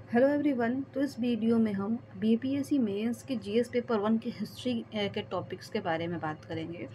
Hello everyone. तो इस video में हम बीपीएससी मेंस के जीएस पेपर 1 की हिस्ट्री के टॉपिक्स के बारे में बात करेंगे।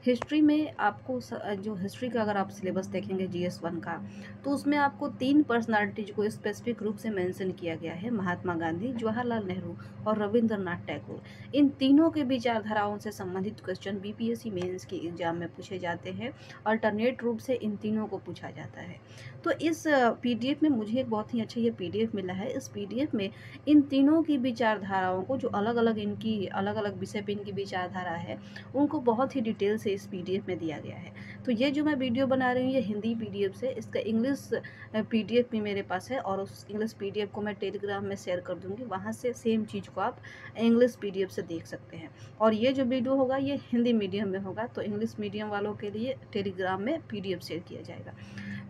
हिस्ट्री में आपको जो हिस्ट्री का अगर आप सिलेबस देखेंगे जीएस 1 का, तो उसमें आपको 3 पर्सनालिटीज को स्पेसिफिक रूप से मेंशन किया गया है। महात्मा गांधी, जवाहरलाल नेहरू और रविंद्रनाथ टैगोर। इन तीनों के विचारधाराओं से संबंधित क्वेश्चन बीपीएससी मेंस के एग्जाम में पूछे जाते हैं। अल्टरनेट रूप से इन तीनों को पूछा जाता है। तो इस पीडीएफ में मुझे एक बहुत ही अच्छा ये पीडीएफ मिला है। इस पीडीएफ में इन तीनों की विचारधाराओं को, जो अलग अलग इनकी अलग अलग विषय पे इनकी विचारधारा है, उनको बहुत ही डिटेल से इस पीडीएफ में दिया गया है। तो ये जो मैं वीडियो बना रही हूँ ये हिंदी पीडीएफ से, इसका इंग्लिश पीडीएफ भी मेरे पास है और उस इंग्लिश पीडीएफ को मैं टेलीग्राम में शेयर कर दूँगी। वहाँ से सेम चीज़ को आप इंग्लिश पीडीएफ से देख सकते हैं। और ये जो वीडियो होगा ये हिंदी मीडियम में होगा, तो इंग्लिश मीडियम वालों के लिए टेलीग्राम में पीडीएफ शेयर किया जाएगा।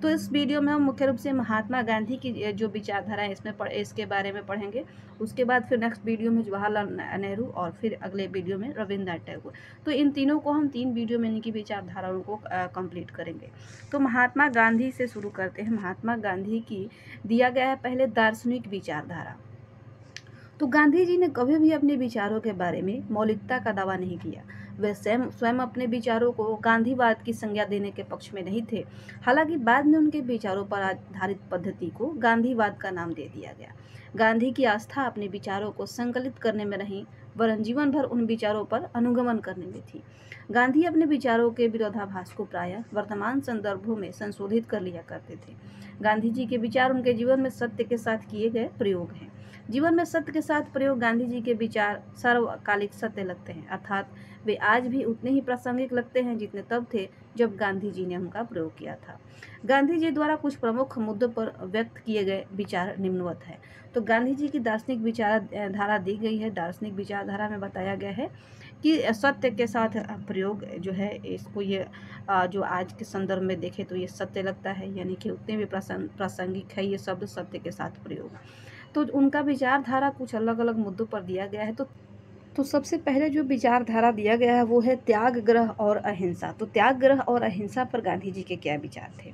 तो इस वीडियो में हम मुख्य रूप से महात्मा गांधी की जो विचारधारा है इसके बारे में पढ़ेंगे। उसके बाद फिर नेक्स्ट वीडियो में जवाहरलाल नेहरू और फिर अगले वीडियो में रविंद्रनाथ टैगोर। तो इन तीनों को हम 3 वीडियो में इनकी विचारधाराओं को कंप्लीट करेंगे। तो महात्मा गांधी से शुरू करते हैं। महात्मा गांधी की दिया गया है पहले दार्शनिक विचारधारा। तो गांधी जी ने कभी भी अपने विचारों के बारे में मौलिकता का दावा नहीं किया। वे स्वयं अपने विचारों को गांधीवाद की संज्ञा देने के पक्ष में नहीं थे। हालांकि बाद में उनके विचारों पर आधारित पद्धति को गांधीवाद का नाम दे दिया गया। गांधी की आस्था अपने विचारों को संकलित करने में नहीं, वरन जीवन भर उन विचारों पर अनुगमन करने में थी। गांधी अपने विचारों के विरोधाभास को प्रायः वर्तमान संदर्भों में संशोधित कर लिया करते थे। गांधी जी के विचार उनके जीवन में सत्य के साथ किए गए प्रयोग हैं। जीवन में सत्य के साथ प्रयोग गांधी जी के विचार सर्वकालिक सत्य लगते हैं, अर्थात वे आज भी उतने ही प्रासंगिक लगते हैं जितने तब थे जब गांधी जी ने उनका प्रयोग किया था। गांधी जी द्वारा कुछ प्रमुख मुद्दों पर व्यक्त किए गए विचार निम्नवत है। तो गांधी जी की दार्शनिक विचारधारा दी गई है। दार्शनिक विचारधारा में बताया गया है कि सत्य के साथ प्रयोग जो है, इसको ये जो आज के संदर्भ में देखें तो ये सत्य लगता है, यानी कि उतने भी प्रासंगिक है ये शब्द सत्य के साथ प्रयोग। तो उनका विचारधारा कुछ अलग अलग मुद्दों पर दिया गया है। तो सबसे पहले जो विचारधारा दिया गया है वो है त्यागग्रह और अहिंसा। तो त्यागग्रह और अहिंसा पर गांधी जी के क्या विचार थे?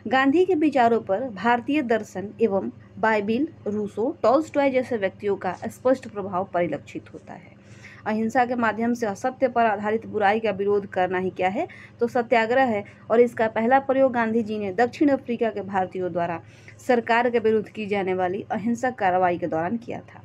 गांधी के विचारों पर भारतीय दर्शन एवं बाइबिल, रूसो, टॉल्स्टॉय जैसे व्यक्तियों का स्पष्ट प्रभाव परिलक्षित होता है। अहिंसा के माध्यम से असत्य पर आधारित बुराई का विरोध करना ही क्या है, तो सत्याग्रह है। और इसका पहला प्रयोग गांधी जी ने दक्षिण अफ्रीका के भारतीयों द्वारा सरकार के विरुद्ध की जाने वाली अहिंसक कार्रवाई के दौरान किया था।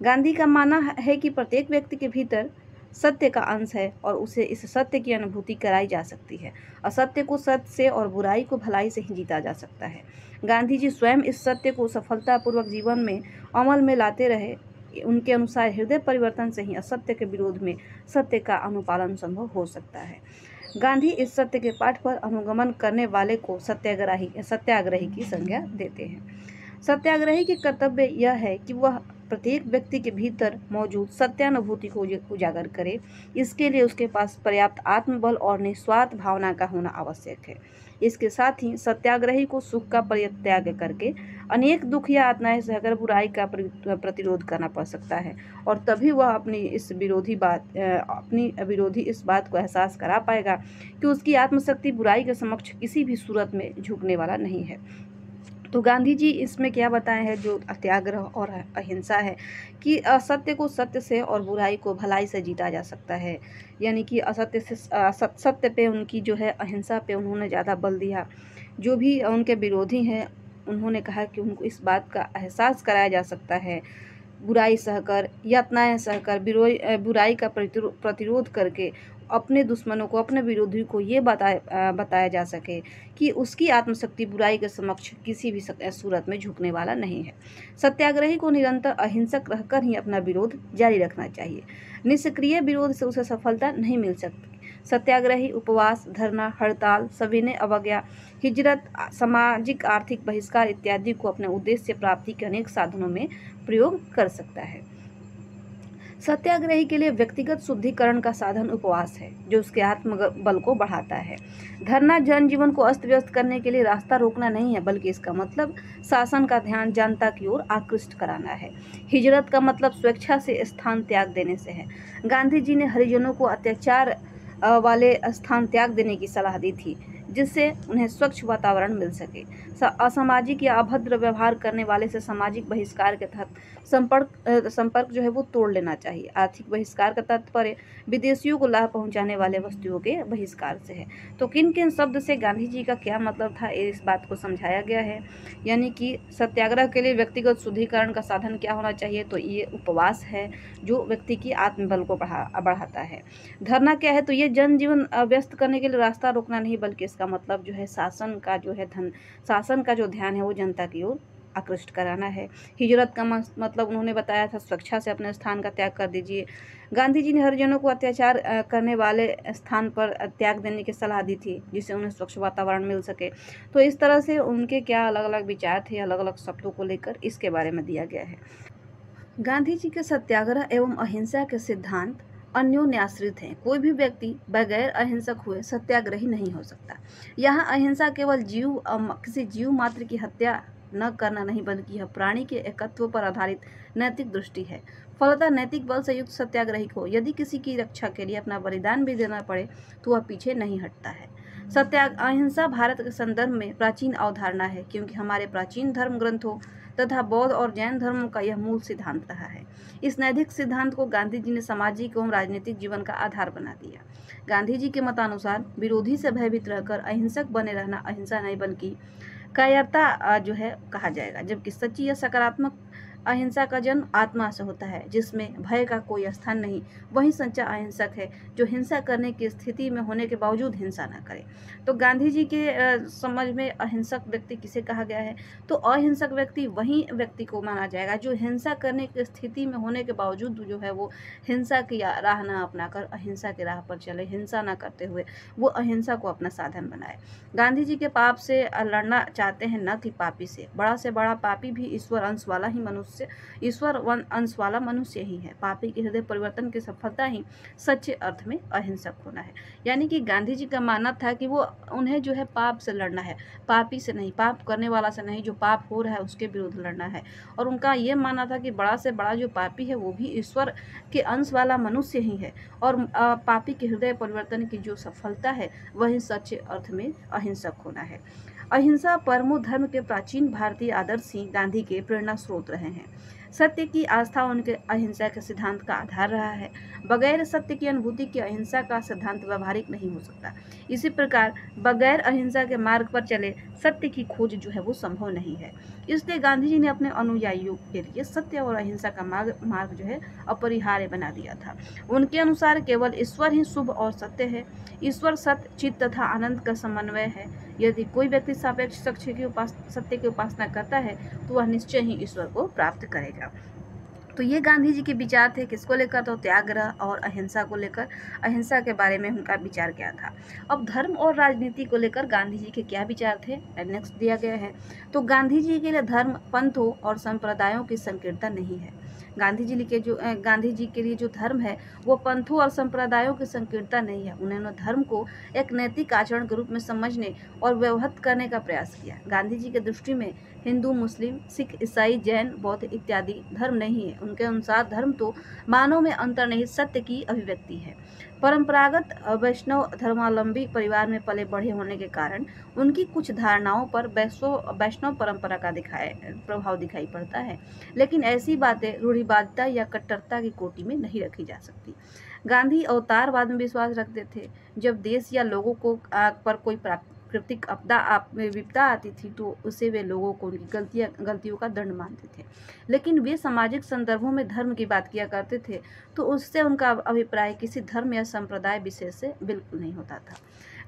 गांधी का मानना है कि प्रत्येक व्यक्ति के भीतर सत्य का अंश है और उसे इस सत्य की अनुभूति कराई जा सकती है। असत्य को सत्य से और बुराई को भलाई से ही जीता जा सकता है। गांधी जी स्वयं इस सत्य को सफलतापूर्वक जीवन में अमल में लाते रहे। उनके अनुसार हृदय परिवर्तन से ही असत्य के विरोध में सत्य का अनुपालन संभव हो सकता है। गांधी इस सत्य के पाठ पर अनुगमन करने वाले को सत्याग्रही की संज्ञा देते हैं। सत्याग्रही की कर्तव्य यह है कि वह प्रत्येक व्यक्ति के भीतर मौजूद सत्यानुभूति को उजागर करे। इसके लिए उसके पास पर्याप्त आत्मबल और निस्वार्थ भावना का होना आवश्यक है। इसके साथ ही सत्याग्रही को सुख का परित्याग करके अनेक दुख या यातनाएं सहकर बुराई का प्रतिरोध करना पड़ सकता है, और तभी वह अपनी विरोधी इस बात को एहसास करा पाएगा कि उसकी आत्मशक्ति बुराई के समक्ष किसी भी सूरत में झुकने वाला नहीं है। तो गांधी जी इसमें क्या बताए हैं, जो त्यागग्रह और अहिंसा है, कि असत्य को सत्य से और बुराई को भलाई से जीता जा सकता है। यानी कि असत्य से सत्य पे उनकी जो है अहिंसा पे उन्होंने ज़्यादा बल दिया। जो भी उनके विरोधी हैं उन्होंने कहा कि उनको इस बात का एहसास कराया जा सकता है, बुराई सहकर, यातनाएं सहकर, बुराई का प्रतिरोध करके अपने दुश्मनों को, अपने विरोधी को ये बताया जा सके कि उसकी आत्मशक्ति बुराई के समक्ष किसी भी सूरत में झुकने वाला नहीं है। सत्याग्रही को निरंतर अहिंसक रहकर ही अपना विरोध जारी रखना चाहिए। निष्क्रिय विरोध से उसे सफलता नहीं मिल सकती। सत्याग्रही उपवास, धरना, हड़ताल, सविनय अवज्ञा, हिजरत, सामाजिक आर्थिक बहिष्कार इत्यादि को अपने उद्देश्य प्राप्ति के अनेक साधनों में प्रयोग कर सकता है। सत्याग्रही के लिए व्यक्तिगत शुद्धिकरण का साधन उपवास है, जो उसके आत्मबल को बढ़ाता है। धरना जनजीवन को अस्त व्यस्त करने के लिए रास्ता रोकना नहीं है, बल्कि इसका मतलब शासन का ध्यान जनता की ओर आकृष्ट कराना है। हिजरत का मतलब स्वेच्छा से स्थान त्याग देने से है। गांधी जी ने हरिजनों को अत्याचार वाले स्थान त्याग देने की सलाह दी थी। जिससे उन्हें स्वच्छ वातावरण मिल सके। असामाजिक या अभद्र व्यवहार करने वाले से सामाजिक बहिष्कार के तहत संपर्क जो है वो तोड़ लेना चाहिए। आर्थिक बहिष्कार का तात्पर्य विदेशियों को लाभ पहुंचाने वाले वस्तुओं के बहिष्कार से है। तो किन किन शब्द से गांधी जी का क्या मतलब था, इस बात को समझाया गया है। यानी कि सत्याग्रह के लिए व्यक्तिगत शुद्धिकरण का साधन क्या होना चाहिए, तो ये उपवास है जो व्यक्ति की आत्मबल को बढ़ाता है। धरना क्या है, तो ये जनजीवन व्यस्त करने के लिए रास्ता रोकना नहीं, बल्कि इसका मतलब जो है शासन का जो ध्यान है वो जनता की ओर आकृष्ट कराना है। हिजरत का मतलब उन्होंने बताया था स्वेच्छा से अपने स्थान का त्याग कर दीजिए। गांधी जी ने हरिजनों को अत्याचार करने वाले स्थान पर त्याग देने की सलाह दी थी, जिससे उन्हें स्वच्छ वातावरण मिल सके। तो इस तरह से उनके क्या अलग अलग विचार थे, अलग अलग शब्दों को लेकर इसके बारे में दिया गया है। गांधी जी के सत्याग्रह एवं अहिंसा के सिद्धांत अन्योन्याश्रित हैं। कोई भी व्यक्ति बगैर अहिंसक हुए सत्याग्रही नहीं हो सकता। यहाँ अहिंसा केवल किसी जीव मात्र की हत्या न करना नहीं, बल्कि यह प्राणी के एकत्व पर आधारित नैतिक दृष्टि है। फलतः नैतिक बल से युक्त सत्याग्रही को यदि किसी की रक्षा के लिए अपना बलिदान भी देना पड़े तो वह पीछे नहीं हटता है। अहिंसा भारत के संदर्भ में प्राचीन अवधारणा है, क्योंकि हमारे प्राचीन धर्म ग्रंथों तथा बौद्ध और जैन धर्मों का यह मूल सिद्धांत रहा है। इस नैतिक सिद्धांत को गांधी जी ने सामाजिक एवं राजनीतिक जीवन का आधार बना दिया। गांधी जी के मतानुसार विरोधी से भयभीत रहकर अहिंसक बने रहना अहिंसा नहीं, बल्कि कायरता जो है कहा जाएगा। जबकि सच्ची या सकारात्मक अहिंसा का जन्म आत्मा से होता है, जिसमें भय का कोई स्थान नहीं। वही सच्चा अहिंसक है जो हिंसा करने की स्थिति में होने के बावजूद हिंसा न करे। तो गांधी जी के समझ में अहिंसक व्यक्ति किसे कहा गया है, तो अहिंसक व्यक्ति वही व्यक्ति को माना जाएगा जो हिंसा करने की स्थिति में होने के बावजूद जो है वो हिंसा की राह न अपनाकर अहिंसा की राह पर चले, हिंसा न करते हुए वो अहिंसा को अपना साधन बनाए। गांधी जी के पाप से लड़ना चाहते हैं, न कि पापी से। बड़ा से बड़ा पापी भी ईश्वर अंश वाला मनुष्य ही है। पापी के हृदय परिवर्तन की सफलता ही सच्चे अर्थ में अहिंसक होना है। यानी कि गांधी जी का मानना था कि वो उन्हें जो है पाप से लड़ना है, पापी से नहीं, पाप करने वाला से नहीं, जो पाप हो रहा है उसके विरुद्ध लड़ना है। और उनका ये मानना था कि बड़ा से बड़ा जो पापी है वो भी ईश्वर के अंश वाला मनुष्य ही है, और पापी के हृदय परिवर्तन की जो सफलता है वही सच्चे अर्थ में अहिंसक होना है। अहिंसा परमो धर्म के प्राचीन भारतीय आदर्श ही गांधी के प्रेरणा स्रोत रहे हैं। सत्य की आस्था उनके अहिंसा के सिद्धांत का आधार रहा है। बगैर सत्य की अनुभूति के अहिंसा का सिद्धांत व्यवहारिक नहीं हो सकता। इसी प्रकार बगैर अहिंसा के मार्ग पर चले सत्य की खोज जो है वो संभव नहीं है। इसलिए गांधी जी ने अपने अनुयायियों के लिए सत्य और अहिंसा का मार्ग जो है अपरिहार्य बना दिया था। उनके अनुसार केवल ईश्वर ही शुभ और सत्य है। ईश्वर सत्य, चित्त तथा आनंद का समन्वय है। यदि कोई व्यक्ति सापेक्ष सत्य की उपासना करता है तो वह निश्चय ही ईश्वर को प्राप्त करेगा। तो ये गांधी जी के विचार थे, किसको लेकर, तो त्याग्रह और अहिंसा को लेकर। अहिंसा के बारे में उनका विचार क्या था। अब धर्म और राजनीति को लेकर गांधी जी के क्या विचार थे, नेक्स्ट दिया गया है। तो गांधी जी के लिए धर्म पंथों और संप्रदायों की संकीर्णता नहीं है। गांधी जी के लिए जो धर्म है वो पंथों और संप्रदायों की संकीर्णता नहीं है। उन्होंने धर्म को एक नैतिक आचरण के रूप में समझने और व्यवहित करने का प्रयास किया। गांधी जी के दृष्टि में हिंदू, मुस्लिम, सिख, ईसाई, जैन, बौद्ध इत्यादि धर्म नहीं है। उनके अनुसार धर्म तो मानव में अंतर्निहित सत्य की अभिव्यक्ति है। परंपरागत वैष्णव धर्मावलंबी परिवार में पले बढ़े होने के कारण उनकी कुछ धारणाओं पर वैष्णव परंपरा का प्रभाव दिखाई पड़ता है, लेकिन ऐसी बातें रूढ़िवादिता या कट्टरता की कोटि में नहीं रखी जा सकती। गांधी अवतारवाद में विश्वास रखते थे। जब देश या लोगों को पर कोई प्राकृतिक विपदा आती थी तो उसे वे लोगों को उनकी गलतियों का दंड मानते थे, लेकिन वे सामाजिक संदर्भों में धर्म की बात किया करते थे तो उससे उनका अभिप्राय किसी धर्म या संप्रदाय विशेष से बिल्कुल नहीं होता था।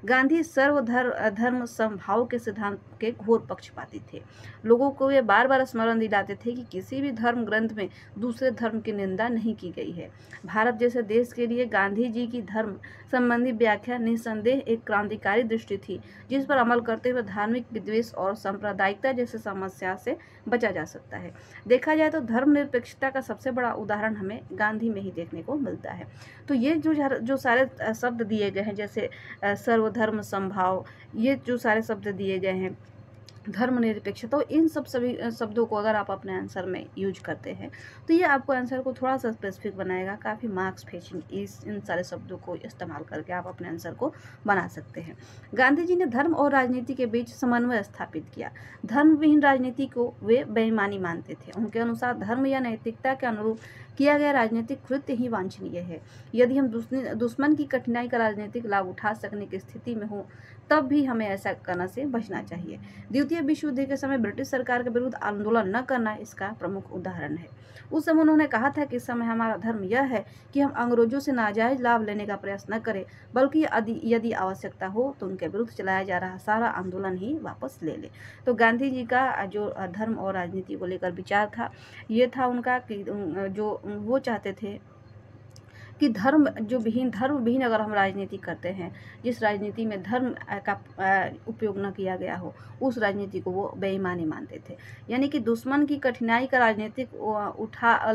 गांधी धर्म समभाव के सिद्धांत के घोर पक्षपाती थे। लोगों को वे बार बार स्मरण दिलाते थे कि किसी भी धर्म ग्रंथ में दूसरे धर्म की निंदा नहीं की गई है। भारत जैसे देश के लिए गांधी जी की धर्म संबंधी व्याख्या निस्संदेह एक क्रांतिकारी दृष्टि थी, जिस पर अमल करते हुए धार्मिक विद्वेष और सांप्रदायिकता जैसे समस्या से बचा जा सकता है। देखा जाए तो धर्मनिरपेक्षता का सबसे बड़ा उदाहरण हमें गांधी में ही देखने को मिलता है। तो ये जो सारे शब्द दिए गए हैं, जैसे सर्वधर्म समभाव, ये जो सारे शब्द दिए गए हैं, धर्मनिरपेक्षता, तो इन सभी शब्दों को अगर आप अपने आंसर में यूज करते हैं तो ये आपको आंसर को थोड़ा सा स्पेसिफिक बनाएगा। काफ़ी मार्क्स फेचिंग इस इन सारे शब्दों को इस्तेमाल करके आप अपने आंसर को बना सकते हैं। गांधी जी ने धर्म और राजनीति के बीच समन्वय स्थापित किया। धर्म विहीन राजनीति को वे बेईमानी मानते थे। उनके अनुसार धर्म या नैतिकता के अनुरूप किया गया राजनीतिक कृत्य ही वांछनीय है। यदि हम दुश्मन की कठिनाई का राजनीतिक लाभ उठा सकने की स्थिति में हो तब भी हमें ऐसा करने से बचना चाहिए। द्वितीय विश्व युद्ध के समय ब्रिटिश सरकार के विरुद्ध आंदोलन न करना इसका प्रमुख उदाहरण है। उस समय उन्होंने कहा था कि इस समय हमारा धर्म यह है कि हम अंग्रेजों से नाजायज लाभ लेने का प्रयास न करें, बल्कि यदि आवश्यकता हो तो उनके विरुद्ध चलाया जा रहा सारा आंदोलन ही वापस ले ले। तो गांधी जी का जो धर्म और राजनीति को लेकर विचार था, ये था उनका कि जो वो चाहते थे कि धर्म विहीन अगर हम राजनीति करते हैं, जिस राजनीति में धर्म का उपयोग न किया गया हो, उस राजनीति को वो बेईमानी मानते थे। यानी कि दुश्मन की कठिनाई का राजनीतिक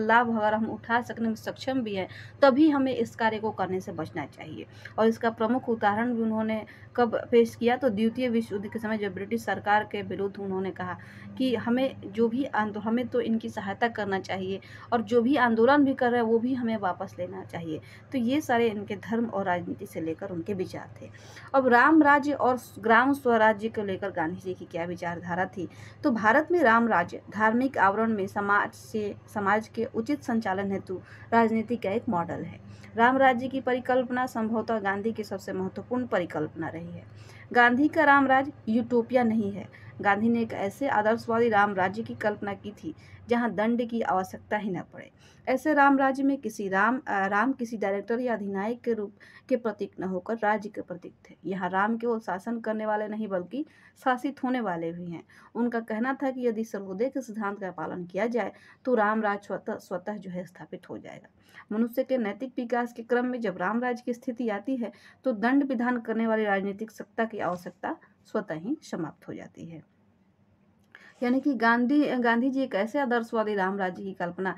लाभ अगर हम उठा सकने में सक्षम भी हैं, तभी हमें इस कार्य को करने से बचना चाहिए। और इसका प्रमुख उदाहरण भी उन्होंने कब पेश किया, तो द्वितीय विश्व युद्ध के समय जब ब्रिटिश सरकार के विरुद्ध उन्होंने कहा कि हमें तो इनकी सहायता करना चाहिए, और जो भी आंदोलन भी कर रहे हैं वो भी हमें वापस लेना चाहिए। तो ये सारे इनके धर्म और राजनीति से लेकर उनके विचार थे। अब राम राज्य और ग्राम स्वराज्य को लेकर गांधी जी की क्या विचारधारा थी, तो भारत में राम राज्य धार्मिक आवरण में समाज के उचित संचालन हेतु राजनीति का एक मॉडल है। राम राज्य की परिकल्पना संभवतः गांधी की सबसे महत्वपूर्ण परिकल्पना रही है। गांधी का राम राज्य यूटोपिया नहीं है। गांधी ने एक ऐसे आदर्शवादी राम राज्य की कल्पना की थी जहां दंड की आवश्यकता ही न पड़े। ऐसे राम राज्य में राम किसी डायरेक्टर या अधिनायक के रूप के प्रतीक न होकर राज्य के प्रतीक थे। यहाँ राम केवल शासन करने वाले नहीं बल्कि शासित होने वाले भी हैं। उनका कहना था कि यदि सर्वोदय के सिद्धांत का पालन किया जाए तो राम राज्य स्वतः जो है स्थापित हो जाएगा। मनुष्य के नैतिक विकास के क्रम में जब राम राज्य की स्थिति आती है तो दंड विधान करने वाली राजनीतिक सत्ता की आवश्यकता स्वतः ही समाप्त हो जाती है। यानी कि गांधी जी एक ऐसे आदर्शवादी राम राज्य की कल्पना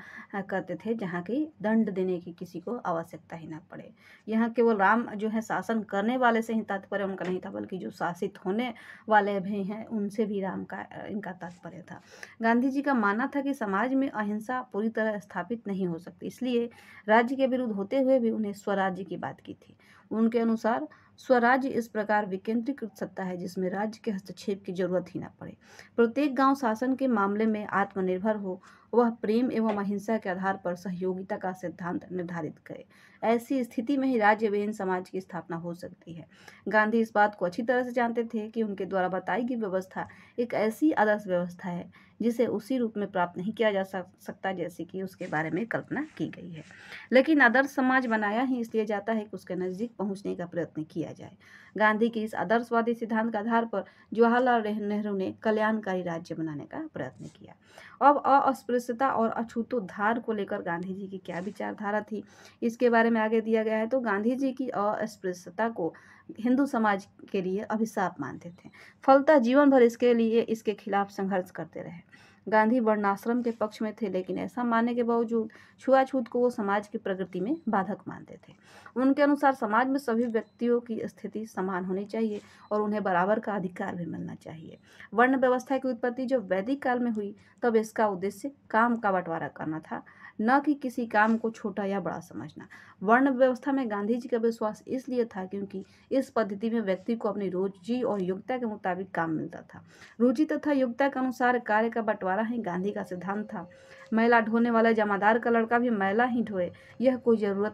करते थे जहाँ की दंड देने की किसी को आवश्यकता ही ना पड़े। यहाँ केवल राम जो है शासन करने वाले से ही तात्पर्य उनका नहीं था, बल्कि जो शासित होने वाले भी हैं उनसे भी इनका तात्पर्य था। गांधी जी का मानना था कि समाज में अहिंसा पूरी तरह स्थापित नहीं हो सकती, इसलिए राज्य के विरुद्ध होते हुए भी उन्हें स्वराज्य की बात की थी। उनके अनुसार स्वराज्य इस प्रकार विकेंद्रीकृत सत्ता है जिसमें राज्य के हस्तक्षेप की जरूरत ही न पड़े। प्रत्येक गांव शासन के मामले में आत्मनिर्भर हो, वह प्रेम एवं अहिंसा के आधार पर सहयोगिता का सिद्धांत निर्धारित करे। ऐसी स्थिति में ही राज्य विहीन समाज की स्थापना हो सकती है। गांधी इस बात को अच्छी तरह से जानते थे कि उनके द्वारा बताई गई व्यवस्था एक ऐसी आदर्श व्यवस्था है जिसे उसी रूप में प्राप्त नहीं किया जा सकता जैसे कि उसके बारे में कल्पना की गई है। लेकिन आदर्श समाज बनाया ही इसलिए जाता है कि उसके नजदीक पहुंचने का प्रयत्न किया जाए। गांधी के इस आदर्शवादी सिद्धांत के आधार पर जवाहरलाल नेहरू ने कल्याणकारी राज्य बनाने का प्रयत्न किया। अब अस्पृश्यता और अछूतोद्धार को लेकर गांधी जी की क्या विचारधारा थी, इसके बारे में आगे दिया गया है। तो गांधी जी की अस्पृश्यता को हिंदू समाज के लिए अभिशाप मानते थे, फलतः जीवन भर इसके खिलाफ संघर्ष करते रहे। गांधी वर्णाश्रम के पक्ष में थे, लेकिन ऐसा मानने के बावजूद छुआछूत को वो समाज की प्रगति में बाधक मानते थे। उनके अनुसार समाज में सभी व्यक्तियों की स्थिति समान होनी चाहिए और उन्हें बराबर का अधिकार भी मिलना चाहिए। वर्ण व्यवस्था की उत्पत्ति जब वैदिक काल में हुई तब इसका उद्देश्य काम का बंटवारा करना था, न कि किसी काम को छोटा या बड़ा समझना। वर्ण व्यवस्था में गांधी जी का विश्वास इसलिए था क्योंकि इस पद्धति में व्यक्ति को अपनी रुचि और योग्यता के मुताबिक काम मिलता था। रुचि तथा योग्यता के अनुसार कार्य का बंटवारा ही गांधी का सिद्धांत था। मैला ढोने वाले जमादार का लड़का भी मैला ही ढोए, यह कोई जरूरी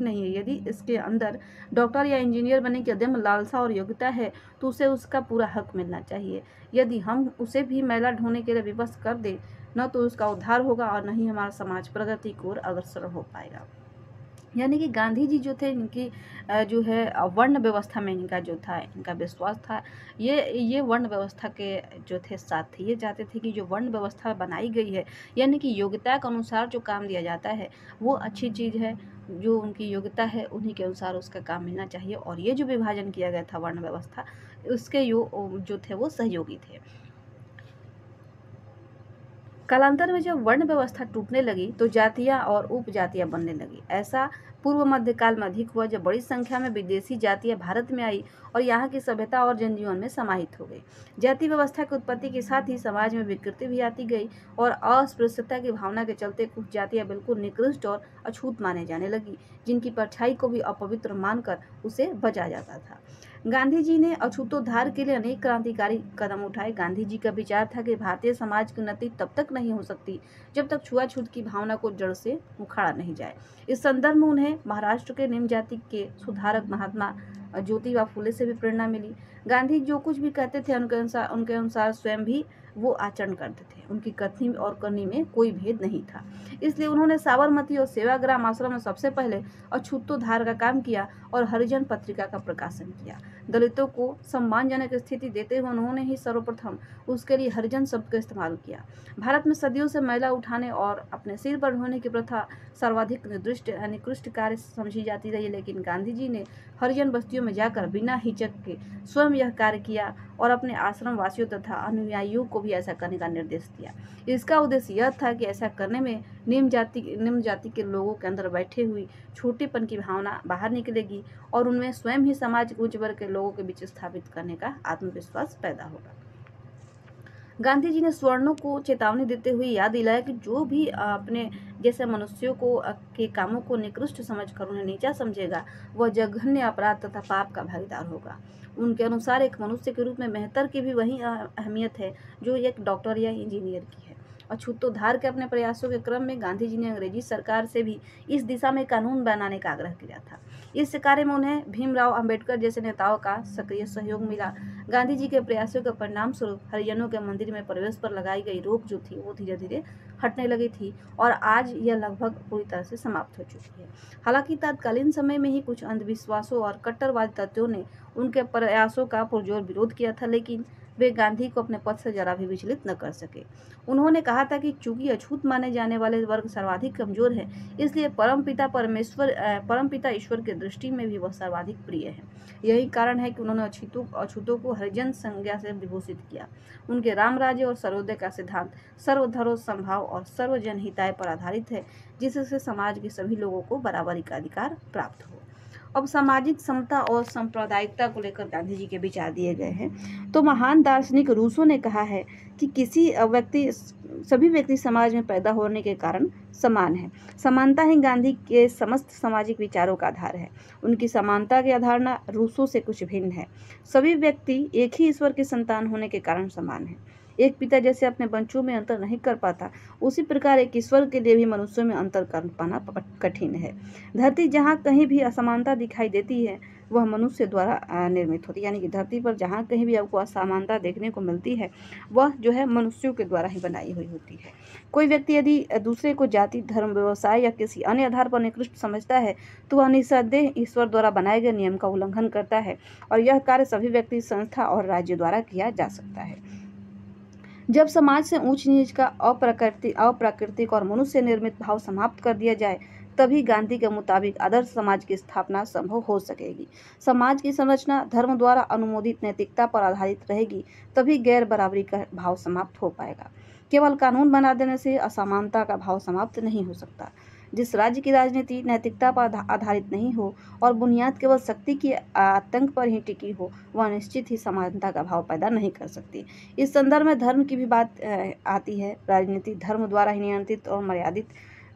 नहीं है। यदि इसके अंदर डॉक्टर या इंजीनियर बनने की अदम्य लालसा और योग्यता है तो उसे उसका पूरा हक मिलना चाहिए। यदि हम उसे भी मैला ढोने के लिए विवश कर दें, न तो उसका उद्धार होगा और न ही हमारा समाज प्रगति की ओर अग्रसर हो पाएगा। यानी कि गांधी जी जो थे, इनकी जो है वर्ण व्यवस्था में इनका विश्वास था। ये वर्ण व्यवस्था के जो थे साथ थे। ये चाहते थे कि जो वर्ण व्यवस्था बनाई गई है, यानी कि योग्यता के अनुसार जो काम दिया जाता है वो अच्छी चीज़ है। जो उनकी योग्यता है उन्हीं के अनुसार उसका काम मिलना चाहिए। और ये जो विभाजन किया गया था वर्ण व्यवस्था, उसके जो थे वो सहयोगी थे। कालांतर में जब वर्ण व्यवस्था टूटने लगी तो जातियां और उपजातियां बनने लगी। ऐसा पूर्व मध्यकाल में अधिक हुआ जब बड़ी संख्या में विदेशी जातियां भारत में आई और यहाँ की सभ्यता और जनजीवन में समाहित हो गई। जाति व्यवस्था की उत्पत्ति के साथ ही समाज में विकृति भी आती गई और अस्पृश्यता की भावना के चलते कुछ जातियां बिल्कुल निकृष्ट और अछूत माने जाने लगी, जिनकी परछाई को भी अपवित्र मानकर उसे बचा जाता था। गांधी जी ने अछूतोद्धार के लिए अनेक क्रांतिकारी कदम उठाए। गांधी जी का विचार था कि भारतीय समाज की उन्नति तब तक नहीं हो सकती जब तक छुआछूत की भावना को जड़ से उखाड़ा नहीं जाए। इस संदर्भ में उन्हें महाराष्ट्र के निम्न जाति के सुधारक महात्मा ज्योतिबा फुले से भी प्रेरणा मिली। गांधी जो कुछ भी कहते थे उनके अनुसार स्वयं भी वो आचरण करते थे। उनकी कथनी और करनी में कोई भेद नहीं था। इसलिए उन्होंने साबरमती और सेवाग्राम आश्रम में सबसे पहले अछूतोद्धार का काम किया और हरिजन पत्रिका का प्रकाशन किया। दलितों को सम्मानजनक स्थिति देते हुए उन्होंने ही सर्वप्रथम उसके लिए हरिजन शब्द का इस्तेमाल किया। भारत में सदियों से मैला उठाने और अपने सिर पर ढोने की प्रथा सर्वाधिक निकृष्ट कार्य समझी जाती रही, लेकिन गांधी जी ने हरिजन बस्तियों में जाकर बिना हिचक के स्वयं यह कार्य किया और अपने आश्रम वासियों तथा अनुयायियों को भी ऐसा करने का निर्देश दिया। इसका उद्देश्य यह था कि ऐसा करने में निम्न जाति के लोगों के अंदर बैठे हुई छोटेपन की भावना बाहर निकलेगी और उनमें स्वयं ही समाज के उच्च वर्ग के लोगों के बीच स्थापित करने का आत्मविश्वास पैदा होगा। गांधी जी ने स्वर्णों को चेतावनी देते हुए याद दिलाया कि जो भी अपने जैसे मनुष्यों को के कामों को निकृष्ट समझकर उन्हें नीचा समझेगा, वह जघन्य अपराध तथा पाप का भागीदार होगा। उनके अनुसार एक मनुष्य के रूप में मेहतर की भी वही अहमियत है जो एक डॉक्टर या इंजीनियर की है। अछूतोद्धार के अपने प्रयासों के क्रम में गांधी जी ने अंग्रेजी सरकार से भी इस दिशा में कानून बनाने का आग्रह किया था। इस कार्य में उन्हें भीमराव अंबेडकर जैसे नेताओं का सक्रिय सहयोग मिला। गांधी जी के प्रयासों के परिणाम स्वरूप हरिजनों के मंदिर में प्रवेश पर लगाई गई रोक जो थी वो धीरे धीरे हटने लगी थी और आज यह लगभग पूरी तरह से समाप्त हो चुकी है। हालांकि तत्कालीन समय में ही कुछ अंधविश्वासों और कट्टरवादी तत्वों ने उनके प्रयासों का पुरजोर विरोध किया था, लेकिन वे गांधी को अपने पथ से जरा भी विचलित न कर सके। उन्होंने कहा था कि चूंकि अछूत माने जाने वाले वर्ग सर्वाधिक कमजोर है, इसलिए परमपिता ईश्वर की दृष्टि में भी वह सर्वाधिक प्रिय है। यही कारण है कि उन्होंने अछूतों को हरिजन संज्ञा से विभूषित किया। उनके राम राज्य और सर्वोदय का सिद्धांत सर्वधर्म समभाव और सर्वजन हिताय पर आधारित है, जिससे समाज के सभी लोगों को बराबरी का अधिकार प्राप्त हो। अब सामाजिक समता और सांप्रदायिकता को लेकर गांधी जी के विचार दिए गए हैं। तो महान दार्शनिक रूसो ने कहा है कि सभी व्यक्ति समाज में पैदा होने के कारण समान है। समानता ही गांधी के समस्त सामाजिक विचारों का आधार है। उनकी समानता की अवधारणा रूसो से कुछ भिन्न है। सभी व्यक्ति एक ही ईश्वर के संतान होने के कारण समान है। एक पिता जैसे अपने बच्चों में अंतर नहीं कर पाता, उसी प्रकार एक ईश्वर के लिए भी मनुष्यों में अंतर कर पाना कठिन है। धरती जहाँ कहीं भी असमानता दिखाई देती है वह मनुष्य द्वारा निर्मित होती है, यानी कि धरती पर जहाँ कहीं भी आपको असमानता देखने को मिलती है वह जो है मनुष्यों के द्वारा ही बनाई हुई होती है। कोई व्यक्ति यदि दूसरे को जाति, धर्म, व्यवसाय या किसी अन्य आधार पर निकृष्ट समझता है तो वह निस्संदेह ईश्वर द्वारा बनाए गए नियम का उल्लंघन करता है और यह कार्य सभी व्यक्ति, संस्था और राज्य द्वारा किया जा सकता है। जब समाज से ऊंच नीच का अप्राकृतिक और मनुष्य निर्मित भाव समाप्त कर दिया जाए, तभी गांधी के मुताबिक आदर्श समाज की स्थापना संभव हो सकेगी। समाज की संरचना धर्म द्वारा अनुमोदित नैतिकता पर आधारित रहेगी, तभी गैर बराबरी का भाव समाप्त हो पाएगा। केवल कानून बना देने से असमानता का भाव समाप्त नहीं हो सकता। जिस राज्य की राजनीति नैतिकता पर आधारित नहीं हो और बुनियाद केवल शक्ति की आतंक पर ही टिकी हो, वह निश्चित ही समानता का भाव पैदा नहीं कर सकती। इस संदर्भ में धर्म की भी बात आती है। राजनीति धर्म द्वारा ही नियंत्रित और मर्यादित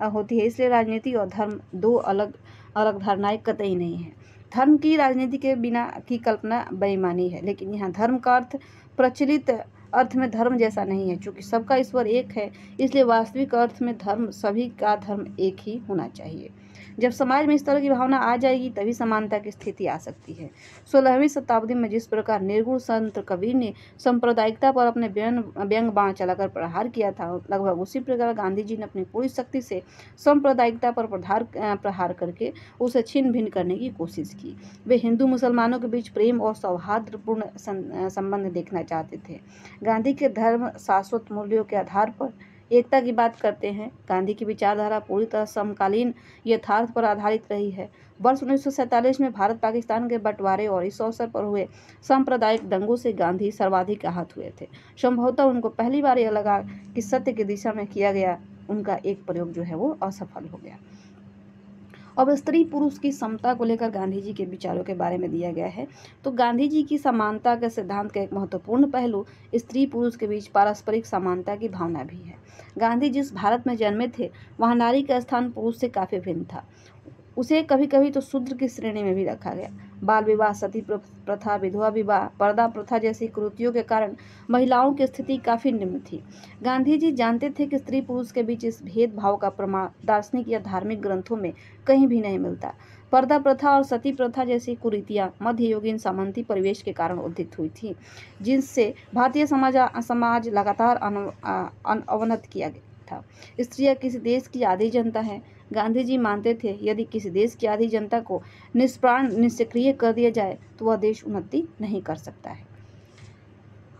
होती है, इसलिए राजनीति और धर्म दो अलग अलग धारणाएं कतई नहीं है। धर्म की राजनीति के बिना की कल्पना बेईमानी है, लेकिन यहाँ धर्म का अर्थ प्रचलित अर्थ में धर्म जैसा नहीं है। चूंकि सबका ईश्वर एक है, इसलिए वास्तविक अर्थ में धर्म सभी का धर्म एक ही होना चाहिए। जब समाज में इस तरह की भावना आ जाएगी तभी समानता की स्थिति आ सकती है। 16वीं शताब्दी में जिस प्रकार निर्गुण संत कबीर ने सांप्रदायिकता पर अपने व्यंग बाण चलाकर प्रहार किया था, लगभग उसी प्रकार गांधी जी ने अपनी पूरी शक्ति से सांप्रदायिकता पर प्रहार करके उसे छिन्न भिन्न करने की कोशिश की। वे हिंदू मुसलमानों के बीच प्रेम और सौहार्दपूर्ण संबंध देखना चाहते थे। गांधी के धर्म शाश्वत मूल्यों के आधार पर एकता की बात करते हैं। गांधी की विचारधारा पूरी तरह समकालीन यथार्थ पर आधारित रही है। वर्ष 1947 में भारत पाकिस्तान के बंटवारे और इस अवसर पर हुए सांप्रदायिक दंगों से गांधी सर्वाधिक आहत हुए थे। संभवतः उनको पहली बार यह लगा कि सत्य की दिशा में किया गया उनका एक प्रयोग जो है वो असफल हो गया। अब स्त्री पुरुष की समता को लेकर गांधी जी के विचारों के बारे में दिया गया है। तो गांधी जी की समानता के सिद्धांत का एक महत्वपूर्ण पहलू स्त्री पुरुष के बीच पारस्परिक समानता की भावना भी है। गांधी जिस भारत में जन्मे थे वहाँ नारी का स्थान पुरुष से काफी भिन्न था। उसे कभी कभी तो शूद्र की श्रेणी में भी रखा गया। बाल विवाह, सती प्रथा, विधवा विवाह, पर्दा प्रथा जैसी कुरीतियों के कारण महिलाओं की स्थिति काफी निम्न थी। गांधी जी जानते थे कि स्त्री पुरुष के बीच इस भेदभाव का प्रमाण दार्शनिक या धार्मिक ग्रंथों में कहीं भी नहीं मिलता। पर्दा प्रथा और सती प्रथा जैसी कुरीतियां मध्ययुगीन सामंती परिवेश के कारण उदित हुई थी, जिनसे भारतीय समाज लगातार अवनत किया गया था। स्त्रियां किसी देश की आधी जनता है। गांधी जी मानते थे यदि किसी देश की आधी जनता को निष्प्राण निष्क्रिय कर दिया जाए तो वह देश उन्नति नहीं कर सकता है।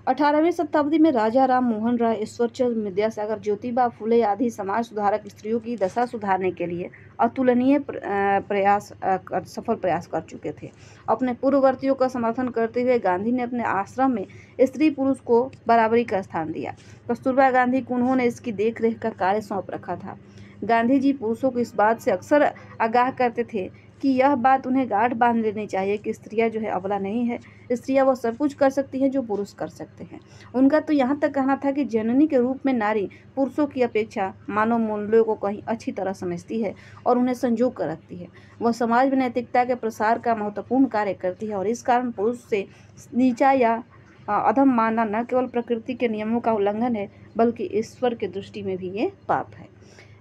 18वीं शताब्दी में राजा राम मोहन राय, ईश्वरचंद्र विद्यासागर, ज्योतिबा फुले आदि समाज सुधारक स्त्रियों की दशा सुधारने के लिए अतुलनीय सफल प्रयास कर चुके थे। अपने पूर्ववर्तियों का समर्थन करते हुए गांधी ने अपने आश्रम में स्त्री पुरुष को बराबरी का स्थान दिया। कस्तूरबा गांधी को उन्होंने इसकी देखरेख का कार्य सौंप रखा था। गांधी जी पुरुषों को इस बात से अक्सर आगाह करते थे कि यह बात उन्हें गांठ बांध लेनी चाहिए कि स्त्रियां जो है अबला नहीं है। स्त्रियां वह सब कुछ कर सकती हैं जो पुरुष कर सकते हैं। उनका तो यहाँ तक कहना था कि जननी के रूप में नारी पुरुषों की अपेक्षा मानव मूल्यों को कहीं अच्छी तरह समझती है और उन्हें संजो कर रखती है। वह समाज में नैतिकता के प्रसार का महत्वपूर्ण कार्य करती है और इस कारण पुरुष से नीचा या अधम मानना न केवल प्रकृति के नियमों का उल्लंघन है बल्कि ईश्वर की दृष्टि में भी ये पाप है।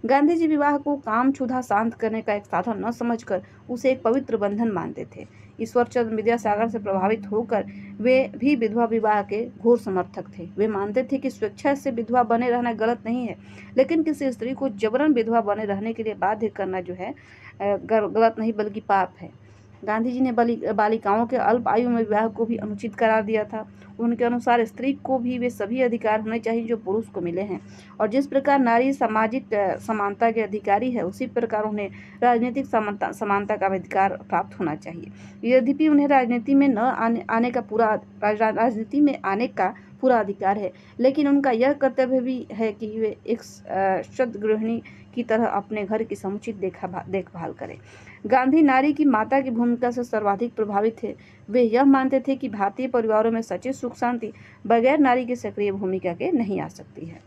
गांधी जी विवाह को काम क्षुधा शांत करने का एक साधन न समझकर उसे एक पवित्र बंधन मानते थे। ईश्वरचंद्र विद्यासागर से प्रभावित होकर वे भी विधवा विवाह के घोर समर्थक थे। वे मानते थे कि स्वेच्छा से विधवा बने रहना गलत नहीं है, लेकिन किसी स्त्री को जबरन विधवा बने रहने के लिए बाध्य करना जो है गलत नहीं बल्कि पाप है। गांधी जी ने बालिकाओं के अल्प आयु में विवाह को भी अनुचित करार दिया था। उनके अनुसार स्त्री को भी वे सभी अधिकार होने चाहिए जो पुरुष को मिले हैं और जिस प्रकार नारी सामाजिक समानता के अधिकारी है उसी प्रकार उन्हें राजनीतिक समानता का अधिकार प्राप्त होना चाहिए। यद्यपि उन्हें राजनीति में आने का पूरा अधिकार है, लेकिन उनका यह कर्तव्य भी है कि वे एक शुद्ध गृहिणी की तरह अपने घर की समुचित देखभाल करें। गांधी नारी की माता की भूमिका से सर्वाधिक प्रभावित थे। वे यह मानते थे कि भारतीय परिवारों में सच्ची सुख शांति बगैर नारी की सक्रिय भूमिका के नहीं आ सकती है।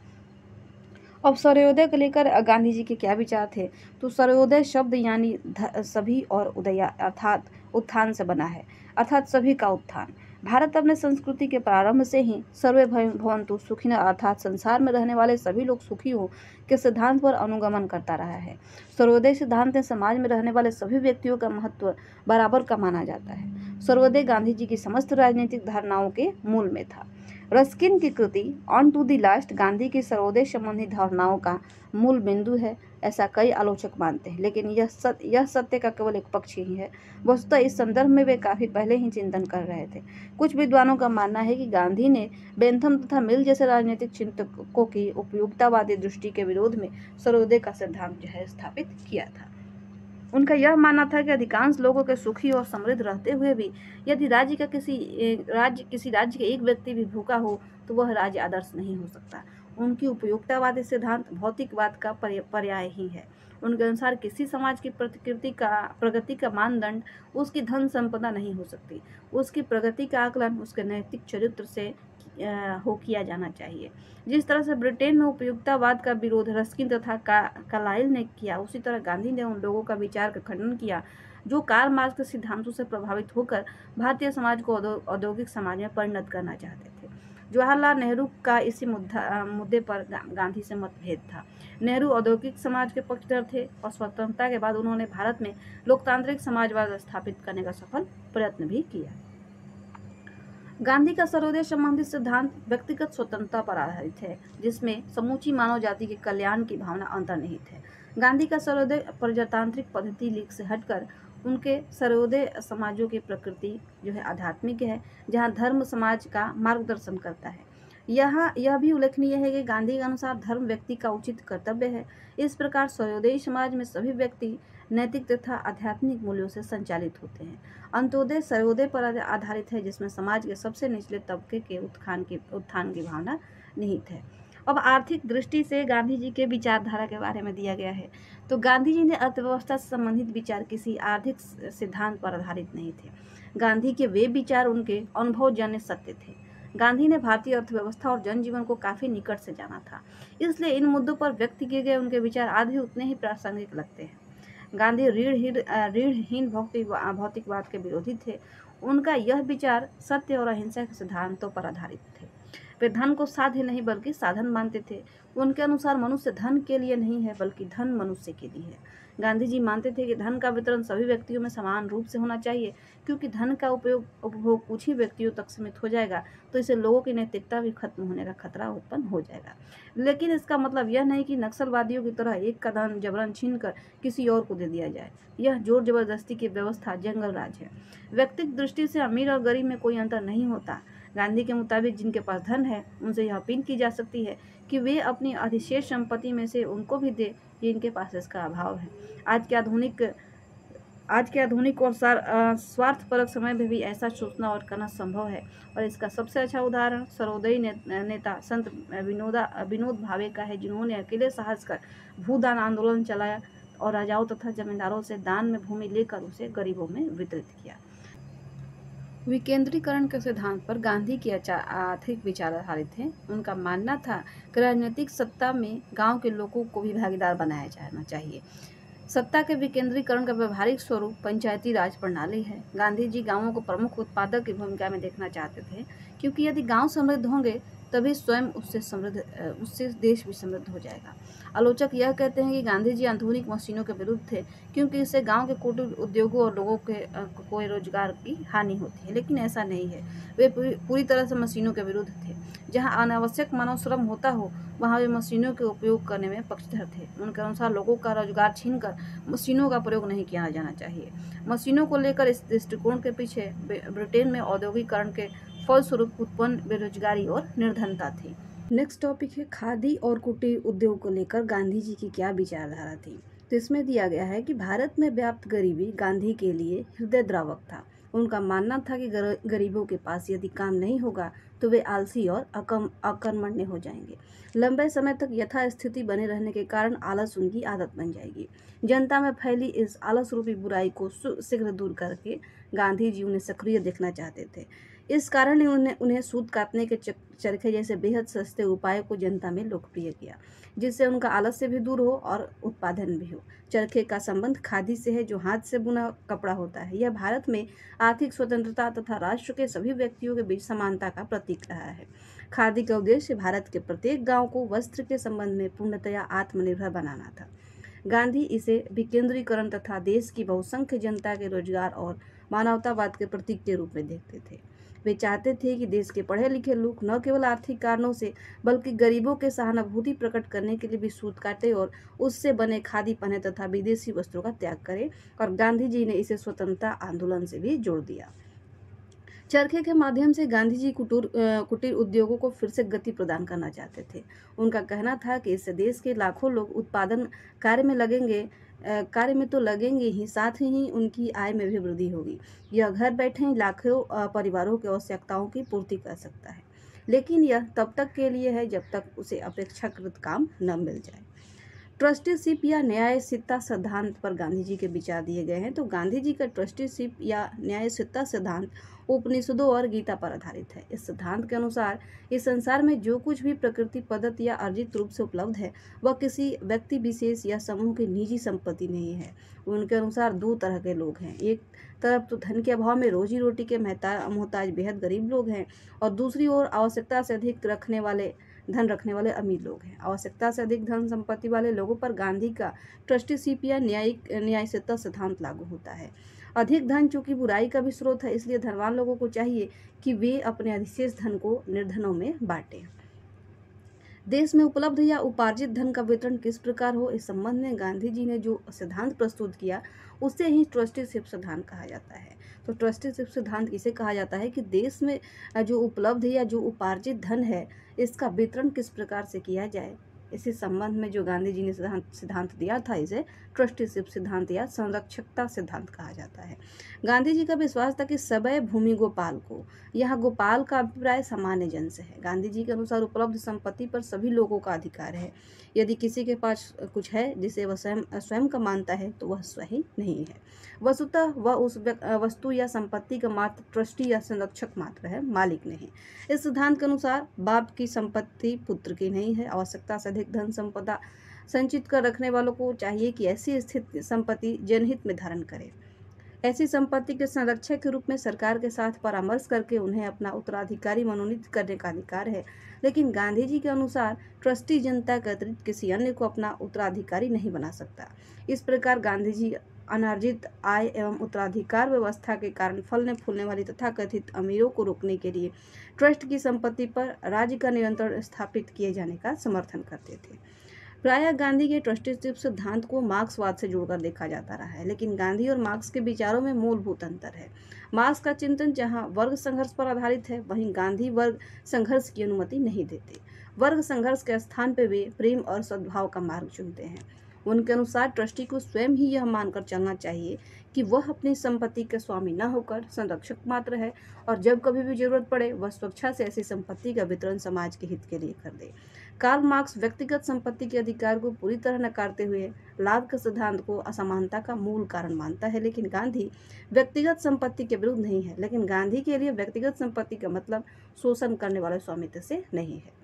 अब सर्वोदय को लेकर गांधी जी के क्या विचार थे? तो सर्वोदय शब्द यानी सभी और उदय अर्थात उत्थान से बना है, अर्थात सभी का उत्थान। भारत अपने संस्कृति के प्रारंभ से ही सर्वे भवन्तु सुखिनः अर्थात संसार में रहने वाले सभी लोग सुखी हो के सिद्धांत पर अनुगमन करता रहा है। सर्वोदय सिद्धांत में समाज में रहने वाले सभी व्यक्तियों का महत्व बराबर का माना जाता है। सर्वोदय गांधी जी की समस्त राजनीतिक धारणाओं के मूल में था। रस्किन की कृति unto the last Gandhi की सर्वोदय संबंधी धारणाओं का मूल बिंदु है, ऐसा कई आलोचक मानते हैं, लेकिन यह सत्य का केवल एक पक्ष ही है। वस्तुतः इस संदर्भ में वे काफी पहले ही चिंतन कर रहे थे। कुछ विद्वानों का मानना है कि गांधी ने बेंथम तथा मिल जैसे राजनीतिक चिंतकों की उपयोगितावादी दृष्टि के विरोध में सर्वोदय का सिद्धांत जो है स्थापित किया था। उनका यह मानना था कि अधिकांश लोगों के सुखी और समृद्ध रहते हुए भी यदि किसी राज्य का एक व्यक्ति भी भूखा हो तो वह राज्य आदर्श नहीं हो सकता। उनकी उपयोगितावादी सिद्धांत भौतिकवाद का पर्याय ही है। उनके अनुसार किसी समाज की प्रगति का मानदंड उसकी धन संपदा नहीं हो सकती। उसकी प्रगति का आकलन उसके नैतिक चरित्र से किया जाना चाहिए। जिस तरह से ब्रिटेन में उपयोगितावाद का विरोध रस्किन तथा कार्लाइल ने किया, उसी तरह गांधी ने उन लोगों का विचार का खंडन किया जो कार्ल मार्क्स के सिद्धांतों से प्रभावित होकर भारतीय समाज को औद्योगिक समाज में परिणत करना चाहते थे। जवाहरलाल नेहरू का इसी मुद्दे पर गांधी से मतभेद था। नेहरू औद्योगिक समाज के पक्षधर थे और स्वतंत्रता के बाद उन्होंने भारत में लोकतांत्रिक समाजवाद स्थापित करने का सफल प्रयत्न भी किया। गांधी का सर्वोदय संबंधी सिद्धांत व्यक्तिगत स्वतंत्रता पर आधारित है, जिसमें समूची मानव जाति के कल्याण की भावना अंतर्निहित है। गांधी का सर्वोदय प्रजातांत्रिक पद्धति लीग से हटकर उनके सर्वोदय समाजों की प्रकृति जो है आध्यात्मिक है, जहां धर्म समाज का मार्गदर्शन करता है। यहाँ यह भी उल्लेखनीय है कि गांधी के अनुसार धर्म व्यक्ति का उचित कर्तव्य है। इस प्रकार सर्वोदयी समाज में सभी व्यक्ति नैतिक तथा आध्यात्मिक मूल्यों से संचालित होते हैं। अंत्योदय सर्वोदय पर आधारित है, जिसमें समाज के सबसे निचले तबके के उत्थान की भावना निहित है। अब आर्थिक दृष्टि से गांधी जी के विचारधारा के बारे में दिया गया है। तो गांधी जी ने अर्थव्यवस्था से संबंधित विचार किसी आर्थिक सिद्धांत पर आधारित नहीं थे। गांधी के वे विचार उनके अनुभवजन्य सत्य थे। गांधी ने भारतीय अर्थव्यवस्था और जनजीवन को काफी निकट से जाना था, इसलिए इन मुद्दों पर व्यक्त किए गए उनके विचार आज भी उतने ही प्रासंगिक लगते हैं। गांधी ऋणहीन भौतिकवाद के विरोधी थे। उनका यह विचार सत्य और अहिंसा के सिद्धांतों पर आधारित थे। वे धन को साध्य नहीं बल्कि साधन मानते थे। उनके अनुसार मनुष्य धन के लिए नहीं है बल्कि धन मनुष्य के लिए है। गांधी जी मानते थे कि धन का वितरण सभी व्यक्तियों में समान रूप से होना चाहिए, क्योंकि धन का उपभोग कुछ ही व्यक्तियों तक सीमित हो जाएगा तो इससे लोगों की नैतिकता भी खत्म होने का खतरा उत्पन्न हो जाएगा। लेकिन इसका मतलब यह नहीं कि नक्सलवादियों की तरह एक का धन जबरन छीनकर किसी और को दे दिया जाए। यह जोर जबरदस्ती की व्यवस्था जंगल राज है। व्यक्तिगत दृष्टि से अमीर और गरीब में कोई अंतर नहीं होता। गांधी के मुताबिक जिनके पास धन है उनसे यह अपील की जा सकती है कि वे अपनी अधिशेष संपत्ति में से उनको भी दे जिनके पास इसका अभाव है। आज के आधुनिक और स्वार्थपरक समय में भी ऐसा सोचना और करना संभव है, और इसका सबसे अच्छा उदाहरण सर्वोदयी नेता संत विनोद भावे का है, जिन्होंने अकेले साहस कर भूदान आंदोलन चलाया और राजाओं तथा जमींदारों से दान में भूमि लेकर उसे गरीबों में वितरित किया। विकेंद्रीकरण के सिद्धांत पर गांधी के आर्थिक विचार आधारित थे। उनका मानना था कि राजनीतिक सत्ता में गांव के लोगों को भी भागीदार बनाया जाना चाहिए। सत्ता के विकेंद्रीकरण का व्यवहारिक स्वरूप पंचायती राज प्रणाली है। गांधी जी गांवों को प्रमुख उत्पादक की भूमिका में देखना चाहते थे, क्योंकि यदि गांव समृद्ध होंगे तभी स्वयं उससे देश भी समृद्ध हो जाएगा। आलोचक यह कहते हैं कि गांधी जी आधुनिक मशीनों के विरुद्ध थे, क्योंकि इससे गांव के कुटीर उद्योगों और लोगों को रोजगार की हानि होती है, लेकिन ऐसा नहीं है। वे पूरी तरह से मशीनों के विरुद्ध थे। जहां अनावश्यक मानव श्रम होता हो वहां वे मशीनों के उपयोग करने में पक्षधर थे। उनके अनुसार लोगों का रोजगार छीनकर मशीनों का प्रयोग नहीं किया जाना चाहिए। मशीनों को लेकर इस दृष्टिकोण के पीछे ब्रिटेन में औद्योगिकरण के फलस्वरूप उत्पन्न बेरोजगारी और निर्धनता थी। नेक्स्ट टॉपिक है खादी और कुटीर उद्योग को लेकर गांधी जी की क्या विचारधारा थी। तो इसमें दिया गया है कि भारत में व्याप्त गरीबी गांधी के लिए हृदय द्रावक था। उनका मानना था कि गरीबों के पास यदि काम नहीं होगा तो वे आलसी और अकर्मण्य हो जाएंगे। लंबे समय तक यथास्थिति बने रहने के कारण आलस उनकी आदत बन जाएगी। जनता में फैली इस आलस रूपी बुराई को शीघ्र दूर करके गांधी जी उन्हें सक्रिय देखना चाहते थे। इस कारण उन्हें सूत काटने के चरखे जैसे बेहद सस्ते उपाय को जनता में लोकप्रिय किया, जिससे उनका आलस्य भी दूर हो और उत्पादन भी हो। चरखे का संबंध खादी से है, जो हाथ से बुना कपड़ा होता है। यह भारत में आर्थिक स्वतंत्रता तथा राष्ट्र के सभी व्यक्तियों के बीच समानता का प्रतीक रहा है। खादी का उद्देश्य भारत के प्रत्येक गांव को वस्त्र के संबंध में पूर्णतया आत्मनिर्भर बनाना था। गांधी इसे विकेंद्रीकरण तथा देश की बहुसंख्य जनता के रोजगार और मानवतावाद के प्रतीक के रूप में देखते थे। वे चाहते थे कि देश के पढ़े लिखे लोग न केवल आर्थिक कारणों से बल्कि गरीबों के सहानुभूति प्रकट करने के लिए भी सूत काटे और उससे बने खादी पहने तथा विदेशी वस्त्रों का त्याग करें, और गांधी जी ने इसे स्वतंत्रता आंदोलन से भी जोड़ दिया। चरखे के माध्यम से गांधी जी कुटीर उद्योगों को फिर से गति प्रदान करना चाहते थे। उनका कहना था कि इससे देश के लाखों लोग उत्पादन कार्य में तो लगेंगे ही, साथ ही उनकी आय में भी वृद्धि होगी। यह घर बैठे ही लाखों परिवारों की आवश्यकताओं की पूर्ति कर सकता है, लेकिन यह तब तक के लिए है जब तक उसे अपेक्षाकृत काम न मिल जाए। ट्रस्टीशिप या न्यायस्थिता सिद्धांत पर गांधी जी के विचार दिए गए हैं। तो गांधी जी का ट्रस्टीशिप या न्यायस्थिता सिद्धांत उपनिषदों और गीता पर आधारित है। इस सिद्धांत के अनुसार इस संसार में जो कुछ भी प्रकृति प्रदत्त या अर्जित रूप से उपलब्ध है वह किसी व्यक्ति विशेष या समूह की निजी संपत्ति नहीं है। उनके अनुसार दो तरह के लोग हैं। एक तरफ तो धन के अभाव में रोजी रोटी के मोहताज बेहद गरीब लोग हैं, और दूसरी ओर आवश्यकता से अधिक धन रखने वाले अमीर लोग हैं। आवश्यकता से अधिक धन संपत्ति वाले लोगों पर गांधी का ट्रस्टीशिप या न्यायस्थिता सिद्धांत लागू होता है। अधिक धन चूंकि बुराई का भी स्रोत है, इसलिए धनवान लोगों को चाहिए कि वे अपने अधिशेष धन को निर्धनों में बांटें। देश में उपलब्ध या उपार्जित धन का वितरण किस प्रकार हो, इस संबंध में गांधी जी ने जो सिद्धांत प्रस्तुत किया उसे ही ट्रस्टीशिप सिद्धांत कहा जाता है। तो ट्रस्टीशिप सिद्धांत इसे कहा जाता है कि देश में जो उपलब्ध या जो उपार्जित धन है, इसका वितरण किस प्रकार से किया जाए। इसी संबंध में जो गांधी जी ने सिद्धांत दिया था, इसे ट्रस्टीशिप सिद्धांत या संरक्षकता सिद्धांत कहा जाता है। गांधी जी का विश्वास था कि सबय भूमि गोपाल को। यहाँ गोपाल का अभिप्राय सामान्य जन से है। गांधी जी के अनुसार उपलब्ध संपत्ति पर सभी लोगों का अधिकार है। यदि किसी के पास कुछ है जिसे वह स्वयं का मानता है, तो वह सही नहीं है। वस्तुतः वह उस वस्तु या संपत्ति का मात्र ट्रस्टी या संरक्षक मात्र है, मालिक नहीं। इस सिद्धांत के अनुसार बाप की संपत्ति पुत्र की नहीं है। आवश्यकता से अधिक धन संपदा संचित कर रखने वालों को चाहिए कि ऐसी स्थिति संपत्ति जनहित में धारण करे। ऐसी संपत्ति के संरक्षक के रूप में सरकार के साथ परामर्श करके उन्हें अपना उत्तराधिकारी मनोनीत करने का अधिकार है। लेकिन गांधी जी के अनुसार ट्रस्टी जनता के अतिरिक्त किसी अन्य को अपना उत्तराधिकारी नहीं बना सकता। इस प्रकार गांधी जी अनार्जित आय एवं उत्तराधिकार व्यवस्था के कारण फलने फूलने वाली तथाकथित अमीरों को रोकने के लिए ट्रस्ट की संपत्ति पर राज्य का नियंत्रण स्थापित किए जाने का समर्थन करते थे। प्रायः गांधी के ट्रस्टीशिप सिद्धांत को मार्क्सवाद से जोड़कर देखा जाता रहा है, लेकिन गांधी और मार्क्स के विचारों में मूलभूत अंतर है। मार्क्स का चिंतन जहां वर्ग संघर्ष पर आधारित है, वहीं गांधी वर्ग संघर्ष की अनुमति नहीं देते। वर्ग संघर्ष के स्थान पर वे प्रेम और सद्भाव का मार्ग चुनते हैं। उनके अनुसार ट्रस्टी को स्वयं ही यह मानकर चलना चाहिए कि वह अपनी संपत्ति के स्वामी न होकर संरक्षक मात्र है, और जब कभी भी जरूरत पड़े वह स्वेच्छा से ऐसी संपत्ति का वितरण समाज के हित के लिए कर दे। कार्ल मार्क्स व्यक्तिगत संपत्ति के अधिकार को पूरी तरह नकारते हुए लाभ के सिद्धांत को असमानता का मूल कारण मानता है, लेकिन गांधी व्यक्तिगत संपत्ति के विरुद्ध नहीं है। लेकिन गांधी के लिए व्यक्तिगत संपत्ति का मतलब शोषण करने वाले स्वामित्व से नहीं है।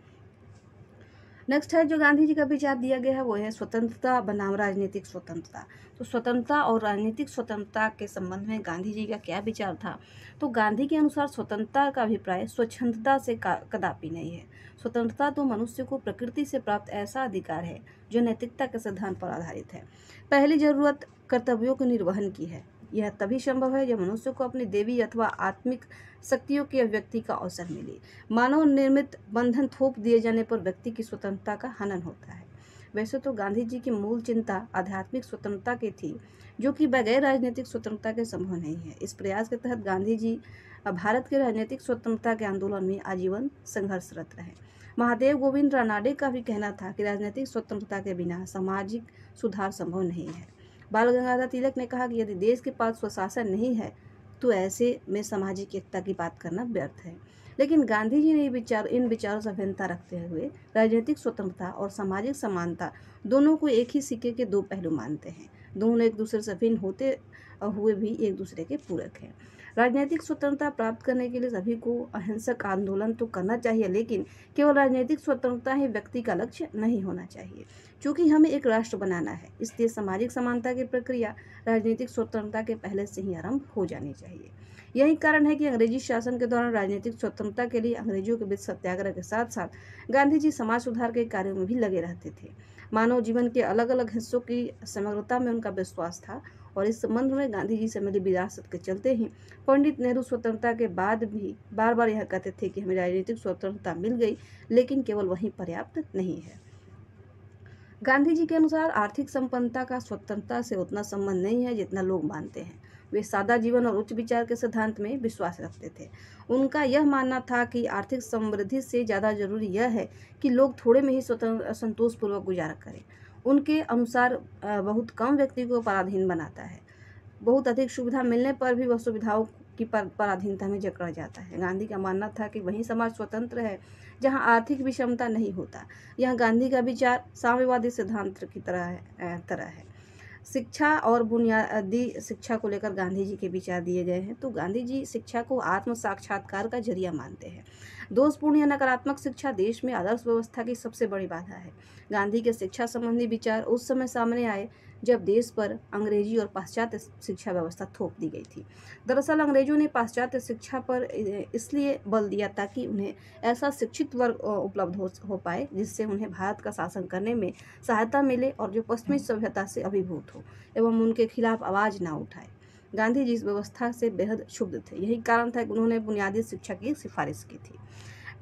नेक्स्ट है जो गांधी जी का विचार दिया गया है, वो है स्वतंत्रता बनाम राजनीतिक स्वतंत्रता। तो स्वतंत्रता और राजनीतिक स्वतंत्रता के संबंध में गांधी जी का क्या विचार था? तो गांधी के अनुसार स्वतंत्रता का अभिप्राय स्वच्छंदता से कदापि नहीं है। स्वतंत्रता तो मनुष्य को प्रकृति से प्राप्त ऐसा अधिकार है जो नैतिकता के सिद्धांत पर आधारित है। पहली जरूरत कर्तव्यों के निर्वहन की है। यह तभी संभव है जब मनुष्य को अपनी देवी अथवा आत्मिक शक्तियों की अभिव्यक्ति का अवसर मिले। मानव निर्मित बंधन थोप दिए जाने पर व्यक्ति की स्वतंत्रता का हनन होता है। वैसे तो गांधी जी की मूल चिंता आध्यात्मिक स्वतंत्रता की थी, जो कि बगैर राजनीतिक स्वतंत्रता के संभव नहीं है। इस प्रयास के तहत गांधी जी भारत के राजनीतिक स्वतंत्रता के आंदोलन में आजीवन संघर्षरत रहे। महादेव गोविंद रानाडे का भी कहना था कि राजनीतिक स्वतंत्रता के बिना सामाजिक सुधार संभव नहीं है। बाल गंगाधर तिलक ने कहा कि यदि देश के पास स्वशासन नहीं है, तो ऐसे में सामाजिक एकता की बात करना व्यर्थ है। लेकिन गांधी जी ने इन विचारों से अभिन्नता रखते हुए राजनीतिक स्वतंत्रता और सामाजिक समानता दोनों को एक ही सिक्के के दो पहलू मानते हैं। दोनों एक दूसरे से भिन्न होते हुए भी एक दूसरे के पूरक हैं। राजनीतिक स्वतंत्रता प्राप्त करने के लिए सभी को अहिंसक आंदोलन तो करना चाहिए, लेकिन केवल राजनीतिक स्वतंत्रता ही व्यक्ति का लक्ष्य नहीं होना चाहिए। चूँकि हमें एक राष्ट्र बनाना है, इसलिए सामाजिक समानता की प्रक्रिया राजनीतिक स्वतंत्रता के पहले से ही आरंभ हो जानी चाहिए। यही कारण है कि अंग्रेजी शासन के दौरान राजनीतिक स्वतंत्रता के लिए अंग्रेजों के बीच सत्याग्रह के साथ साथ गांधी जी समाज सुधार के कार्यों में भी लगे रहते थे। मानव जीवन के अलग अलग हिस्सों की समग्रता में उनका विश्वास था, और इस संबंध में गांधी जी से मिली विरासत के चलते ही पंडित नेहरू स्वतंत्रता के बाद भी बार बार यह कहते थे कि हमें राजनीतिक स्वतंत्रता मिल गई, लेकिन केवल वही पर्याप्त नहीं है। गांधी जी के अनुसार आर्थिक संपन्नता का स्वतंत्रता से उतना संबंध नहीं है जितना लोग मानते हैं। वे सादा जीवन और उच्च विचार के सिद्धांत में विश्वास रखते थे। उनका यह मानना था कि आर्थिक समृद्धि से ज़्यादा जरूरी यह है कि लोग थोड़े में ही संतोषपूर्वक गुजारा करें। उनके अनुसार बहुत कम व्यक्ति को पराधीन बनाता है। बहुत अधिक सुविधा मिलने पर भी वह सुविधाओं की पराधीनता में जकड़ जाता है। गांधी का मानना था कि वही समाज स्वतंत्र है जहां आर्थिक विषमता नहीं होता। यह गांधी का विचार साम्यवादी सिद्धांत की तरह है। शिक्षा और बुनियादी शिक्षा को लेकर गांधी जी के विचार दिए गए हैं। तो गांधी जी शिक्षा को आत्म साक्षात्कार का जरिया मानते हैं। दोषपूर्ण या नकारात्मक शिक्षा देश में आदर्श व्यवस्था की सबसे बड़ी बाधा है। गांधी के शिक्षा संबंधी विचार उस समय सामने आए जब देश पर अंग्रेजी और पाश्चात्य शिक्षा व्यवस्था थोप दी गई थी। दरअसल अंग्रेजों ने पाश्चात्य शिक्षा पर इसलिए बल दिया ताकि उन्हें ऐसा शिक्षित वर्ग उपलब्ध हो पाए जिससे उन्हें भारत का शासन करने में सहायता मिले और जो पश्चिमी सभ्यता से अभिभूत हो एवं उनके खिलाफ आवाज़ ना उठाए। गांधी जी इस व्यवस्था से बेहद क्षुब्ध थे। यही कारण था कि उन्होंने बुनियादी शिक्षा की सिफारिश की थी।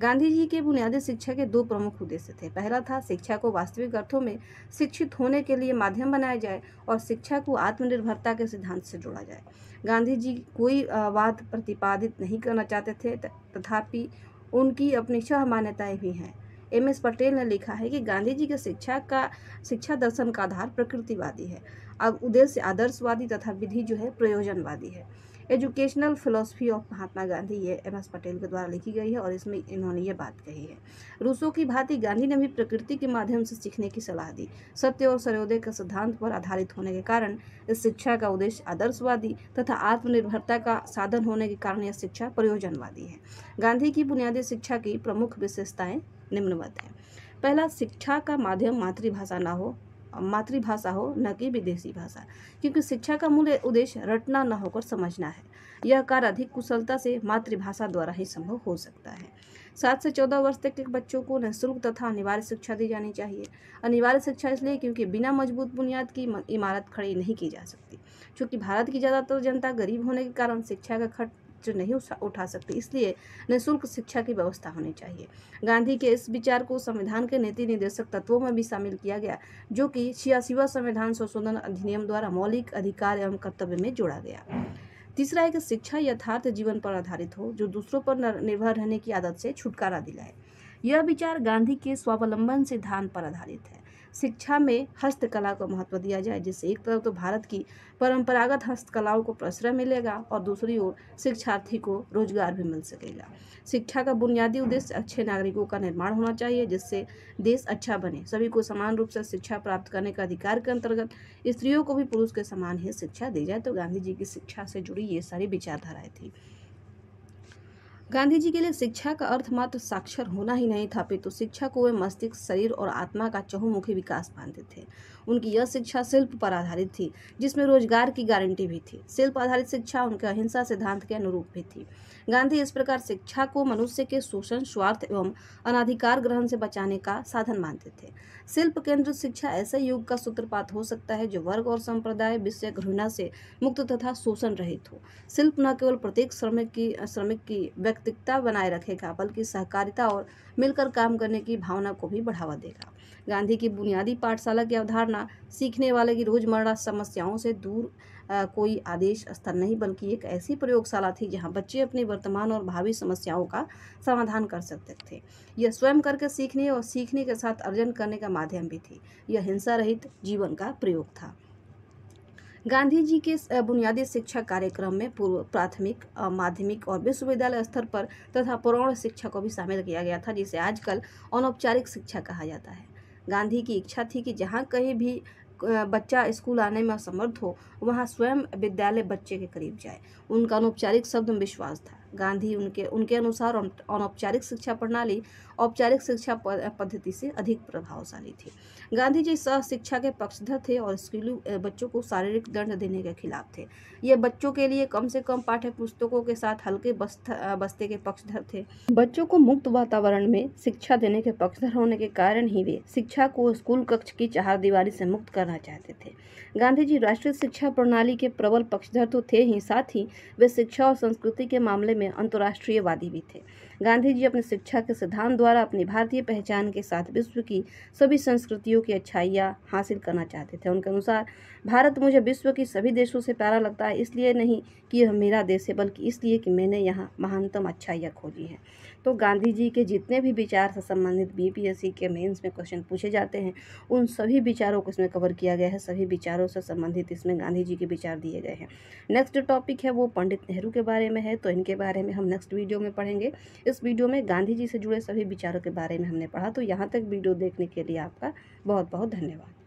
गांधी जी के बुनियादी शिक्षा के दो प्रमुख उद्देश्य थे। पहला था शिक्षा को वास्तविक अर्थों में शिक्षित होने के लिए माध्यम बनाया जाए और शिक्षा को आत्मनिर्भरता के सिद्धांत से जोड़ा जाए। गांधी जी कोई वाद प्रतिपादित नहीं करना चाहते थे, तथापि उनकी अपनी छह मान्यताएं भी हैं। एम.एस. पटेल ने लिखा है कि गांधी जी के शिक्षा दर्शन का आधार प्रकृतिवादी है, अब उद्देश्य आदर्शवादी तथा विधि जो है प्रयोजनवादी है। Educational philosophy of Mahatma Gandhi ये एम.एस. पटेल के द्वारा लिखी गई है और इसमें इन्होंने ये बात कही है। रूसो की भांति गांधी ने भी प्रकृति के माध्यम से सीखने की सलाह दी। सत्य और सर्वोदय के सिद्धांत पर आधारित होने के कारण इस शिक्षा का उद्देश्य आदर्शवादी तथा आत्मनिर्भरता का साधन होने के कारण यह शिक्षा प्रयोजनवादी है। गांधी की बुनियादी शिक्षा की प्रमुख विशेषताएं निम्नवत है। पहला, शिक्षा का माध्यम मातृभाषा हो न कि विदेशी भाषा, क्योंकि शिक्षा का मूल उद्देश्य रटना न होकर समझना है। यह कार्य अधिक कुशलता से मातृभाषा द्वारा ही संभव हो सकता है। 7 से 14 वर्ष तक के बच्चों को निःशुल्क तथा अनिवार्य शिक्षा दी जानी चाहिए। अनिवार्य शिक्षा इसलिए क्योंकि बिना मजबूत बुनियाद की इमारत खड़ी नहीं की जा सकती। चूँकि भारत की ज़्यादातर जनता गरीब होने के कारण शिक्षा का खर्च नहीं उठा सकती, इसलिए निःशुल्क शिक्षा की व्यवस्था होनी चाहिए। गांधी के इस विचार को संविधान के नीति निर्देशक तत्वों में भी शामिल किया गया, जो कि 86वां संविधान संशोधन अधिनियम द्वारा मौलिक अधिकार एवं कर्तव्य में जोड़ा गया। तीसरा है कि शिक्षा यथार्थ जीवन पर आधारित हो, जो दूसरों पर निर्भर रहने की आदत से छुटकारा दिलाए। यह विचार गांधी के स्वावलंबन सिद्धांत पर आधारित है। शिक्षा में हस्तकला को महत्व दिया जाए, जिससे एक तरफ तो भारत की परंपरागत हस्तकलाओं को प्रश्रय मिलेगा और दूसरी ओर शिक्षार्थी को रोजगार भी मिल सकेगा। शिक्षा का बुनियादी उद्देश्य अच्छे नागरिकों का निर्माण होना चाहिए, जिससे देश अच्छा बने। सभी को समान रूप से शिक्षा प्राप्त करने का अधिकार के अंतर्गत स्त्रियों को भी पुरुष के समान ही शिक्षा दी जाए। तो गांधी जी की शिक्षा से जुड़ी ये सारी विचारधाराएं थी। गांधी जी के लिए शिक्षा का अर्थ मात्र साक्षर होना ही नहीं था, अपितु शिक्षा को वे मस्तिष्क, शरीर और आत्मा का चहुमुखी विकास मानते थे। उनकी यह शिक्षा शिल्प पर आधारित थी, जिसमें रोजगार की गारंटी भी थी। शिल्प आधारित शिक्षा उनके अहिंसा सिद्धांत के अनुरूप भी थी। गांधी इस प्रकार शिक्षा को मनुष्य के शोषण, स्वार्थ एवं अनाधिकार ग्रहण से बचाने का साधन मानते थे। शिल्प केंद्रित शिक्षा ऐसे युग का सूत्रपात हो सकता है जो वर्ग और संप्रदाय विषय घृणा से मुक्त तथा शोषण रहित हो। शिल्प न केवल प्रत्येक श्रमिक की व्यक्तिगतता बनाए रखेगा, बल्कि सहकारिता और मिलकर काम करने की भावना को भी बढ़ावा देगा। गांधी की बुनियादी पाठशाला की अवधारणा सीखने वाले की रोजमर्रा समस्याओं से दूर कोई आदेश स्थल नहीं, बल्कि एक ऐसी प्रयोगशाला थी जहां बच्चे अपनी वर्तमान और भावी समस्याओं का समाधान कर सकते थे। यह स्वयं करके सीखने और सीखने के साथ अर्जन करने का माध्यम भी थी। यह हिंसा रहित जीवन का प्रयोग था। गांधी जी के बुनियादी शिक्षा कार्यक्रम में पूर्व प्राथमिक, माध्यमिक और विश्वविद्यालय स्तर पर तथा प्रौढ़ शिक्षा को भी शामिल किया गया था, जिसे आजकल अनौपचारिक शिक्षा कहा जाता है। गांधी की इच्छा थी कि जहाँ कहीं भी बच्चा स्कूल आने में असमर्थ हो, वहाँ स्वयं विद्यालय बच्चे के करीब जाए। उनका अनौपचारिक शब्द में विश्वास था। गांधी उनके अनुसार अनौपचारिक शिक्षा प्रणाली औपचारिक शिक्षा पद्धति से अधिक प्रभावशाली थी। गांधी जी सह शिक्षा के पक्षधर थे और स्कूली बच्चों को शारीरिक दंड देने के खिलाफ थे। ये बच्चों के लिए कम से कम पाठ्य पुस्तकों के साथ हल्के बस्ते के पक्षधर थे। बच्चों को मुक्त वातावरण में शिक्षा देने के पक्षधर होने के कारण ही वे शिक्षा को स्कूल कक्ष की चारदीवारी से मुक्त करना चाहते थे। गांधी जी राष्ट्रीय शिक्षा प्रणाली के प्रबल पक्षधर तो थे ही, साथ ही वे शिक्षा और संस्कृति के मामले में अंतर्राष्ट्रीयवादी भी थे। गांधी जी अपनी शिक्षा के सिद्धांत द्वारा अपनी भारतीय पहचान के साथ विश्व की सभी संस्कृतियों की अच्छाइयाँ हासिल करना चाहते थे। उनके अनुसार भारत मुझे विश्व की सभी देशों से प्यारा लगता है, इसलिए नहीं कि यह मेरा देश है, बल्कि इसलिए कि मैंने यहाँ महानतम अच्छाइयाँ खोजी हैं। तो गांधी जी के जितने भी विचार से संबंधित बीपीएससी के मेंस में क्वेश्चन पूछे जाते हैं, उन सभी विचारों को इसमें कवर किया गया है। सभी विचारों से संबंधित इसमें गांधी जी के विचार दिए गए हैं। नेक्स्ट टॉपिक है वो पंडित नेहरू के बारे में है, तो इनके बारे में हम नेक्स्ट वीडियो में पढ़ेंगे। इस वीडियो में गांधी जी से जुड़े सभी विचारों के बारे में हमने पढ़ा। तो यहाँ तक वीडियो देखने के लिए आपका बहुत बहुत धन्यवाद।